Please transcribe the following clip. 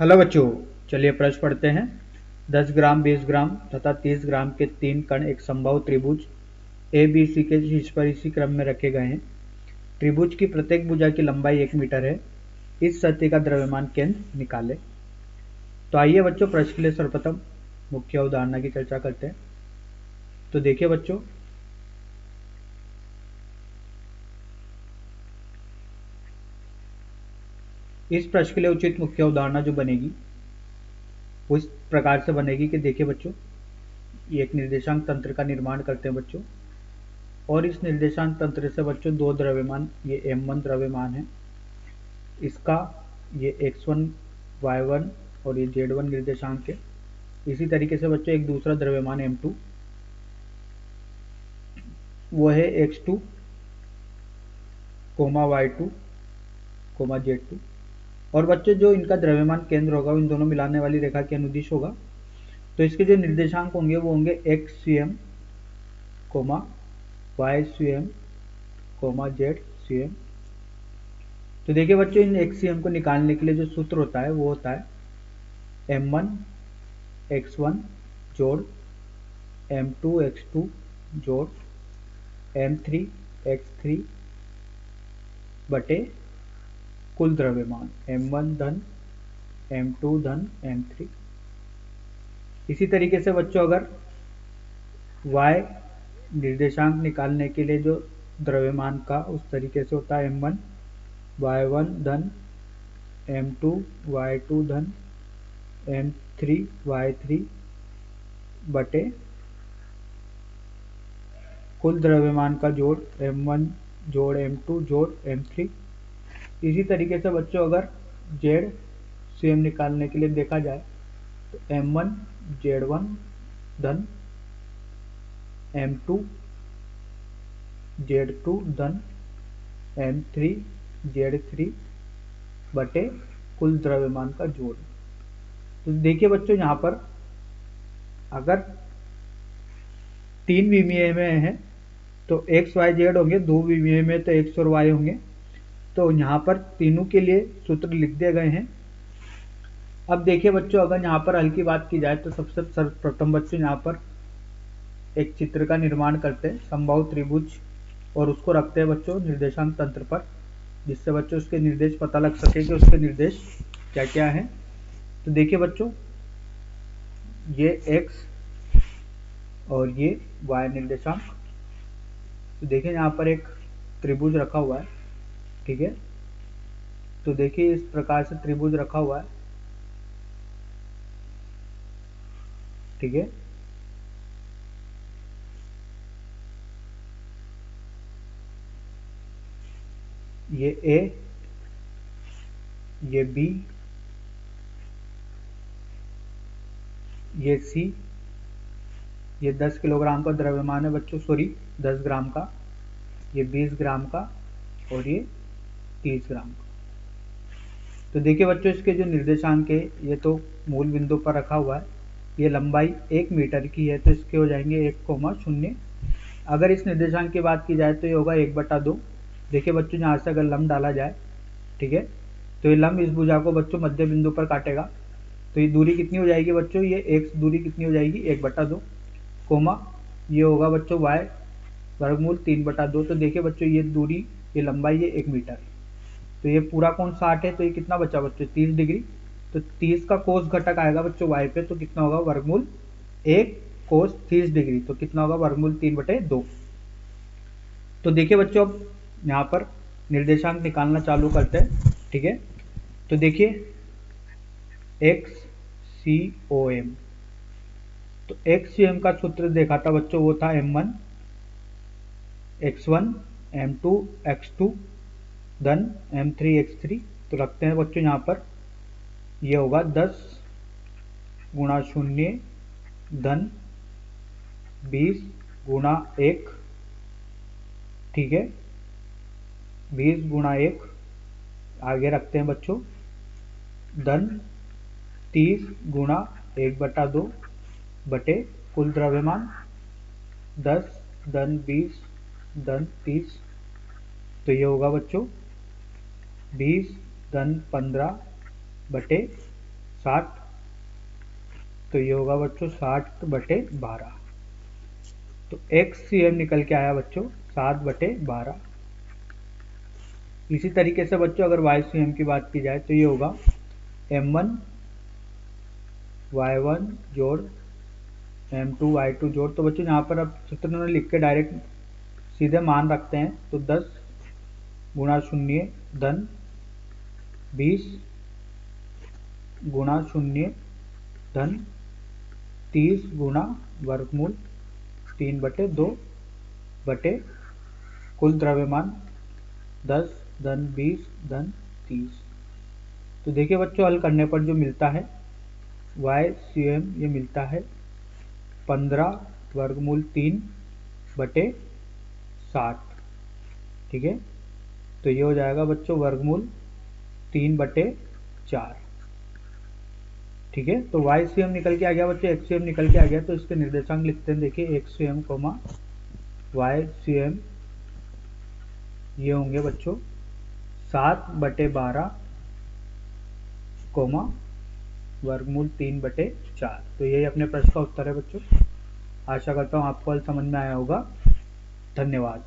Hello बच्चों, चलिए प्रश्न पढ़ते हैं। 10 ग्राम 20 ग्राम तथा 30 ग्राम के 3 कण एक समबाहु त्रिभुज ए बी सी के शीर्ष पर इसी क्रम में रखे गए हैं। त्रिभुज की प्रत्येक भुजा की लंबाई 1 मीटर है। इस सतह का द्रव्यमान केंद्र निकालें। तो आइए बच्चों, प्रश्न के लिए सर्वप्रथम मुख्य अवधारणा की चर्चा करते हैं। तो देखिए बच्चों, इस प्रश्न के लिए उचित मुख्य अवधारणा जो बनेगी वो इस प्रकार से बनेगी कि देखिए बच्चों, ये एक निर्देशांक तंत्र का निर्माण करते हैं बच्चों, और इस निर्देशांक तंत्र से बच्चों दो द्रव्यमान, ये m1 द्रव्यमान है, इसका ये x1 y1 और ये z1 निर्देशांक है। इसी तरीके से बच्चों एक दूसरा द्रव्यमान m2, वो है x2 y2 z2। और बच्चों जो इनका द्रव्यमान केंद्र होगा इन दोनों मिलाने वाली रेखा के अनुदिश होगा। तो इसके जो निर्देशांक होंगे वो होंगे x स्वयं y स्वयं z स्वयं। तो देखिए बच्चों, इन एक्सियम को निकालने के लिए जो सूत्र होता है वो होता है m1 x1 जोड़ m2 x2 जोड़ m3 x3 बटे कुल द्रव्यमान m1 धन m2 धन m3। इसी तरीके से बच्चों अगर y निर्देशांक निकालने के लिए जो द्रव्यमान का उस तरीके से होता है m1 y1 धन m2 y2 धन m3 y3 बटे कुल द्रव्यमान का जोड़ m1 जोड़ m2 जोड़ m3। इसी तरीके से बच्चों अगर z स्वयं निकालने के लिए देखा जाए तो m1 z1 धन m2 z2 धन m3 z3 बटे कुल द्रव्यमान का जोड़। तो देखिए बच्चों, यहाँ पर अगर 3 विमीय में है तो x y z होंगे, 2 विमीय में तो x और y होंगे। तो यहाँ पर तीनों के लिए सूत्र लिख दिए गए हैं। अब देखिए बच्चों, अगर यहाँ पर हल की बात की जाए तो सबसे सर्वप्रथम बच्चों यहाँ पर एक चित्र का निर्माण करते हैं समबाहु त्रिभुज, और उसको रखते हैं बच्चों निर्देशांक तंत्र पर, जिससे बच्चों उसके निर्देश पता लग सके कि उसके निर्देश क्या क्या हैं। तो देखिए बच्चों, ये x और ये y निर्देशांक। तो देखिए यहाँ पर एक त्रिभुज रखा हुआ है, ठीक है। तो देखिए इस प्रकार से त्रिभुज रखा हुआ है, ठीक है। ये A, ये B, ये C, ये 10 किलोग्राम का द्रव्यमान है बच्चों, सॉरी 10 ग्राम का, ये 20 ग्राम का और ये 30 ग्राम का। तो देखिए बच्चों, इसके जो निर्देशांक है ये तो मूल बिंदु पर रखा हुआ है। ये लंबाई 1 मीटर की है तो इसके हो जाएंगे 1,0। अगर इस निर्देशांक की बात की जाए तो ये होगा 1/2। देखिए बच्चों, यहाँ से अगर लंब डाला जाए, ठीक है, तो ये लंब इस भुजा को बच्चों मध्य बिंदु पर काटेगा। तो ये दूरी कितनी हो जाएगी बच्चों, ये x दूरी कितनी हो जाएगी 1/2, ये होगा बच्चों y वर्गमूल 3/2। तो देखिए बच्चों, ये दूरी, ये लंबाई है 1 मीटर। तो ये पूरा कोण 60 है, तो ये कितना बचा बच्चों 30 डिग्री। तो 30 का कोस घटक आएगा बच्चों y पे, तो कितना होगा वर्गमूल 1 कोस 30 डिग्री, तो कितना होगा वर्गमूल 3/2। तो देखिए बच्चों, अब यहाँ पर निर्देशांक निकालना चालू करते हैं, ठीक है। तो देखिए XCOM, तो XCOM का सूत्र देखा था बच्चों, वो था m1 x1 m2 x2 धन m3 x3। तो रखते हैं बच्चों यहाँ पर, ये होगा 10 गुणा 0 धन 20 गुणा 1, ठीक है, 20 गुणा 1, आगे रखते हैं बच्चों धन 30 गुणा 1/2 बटे कुल द्रव्यमान 10 धन 20 धन 30। तो ये होगा बच्चों 20 धन 15 बटे 60, तो ये होगा बच्चों 60/12। तो XCM निकल के आया बच्चों 7/12। इसी तरीके से बच्चों अगर YCM की बात की जाए तो ये होगा M1 Y1 जोड़ M2 Y2 जोड़। तो बच्चों यहाँ पर अब सूत्र में लिख के डायरेक्ट सीधे मान रखते हैं। तो 10 गुणा 0 धन 20 गुणा 0 धन 30 गुणा वर्गमूल 3/2 बटे कुल द्रव्यमान 10 धन 20 धन 30। तो देखिए बच्चों हल करने पर जो मिलता है YCM ये मिलता है 15 वर्गमूल 3/60। ठीक है, तो ये हो जाएगा बच्चों वर्गमूल 3/4। ठीक है, तो YCM निकल के आ गया बच्चों, XCM निकल के आ गया। तो इसके निर्देशांक लिखते हैं। देखिए XCM YCM ये होंगे बच्चों 7/12 वर्गमूल 3/4। तो यही अपने प्रश्न का उत्तर है बच्चों। आशा करता हूँ आपको हल समझ में आया होगा। धन्यवाद।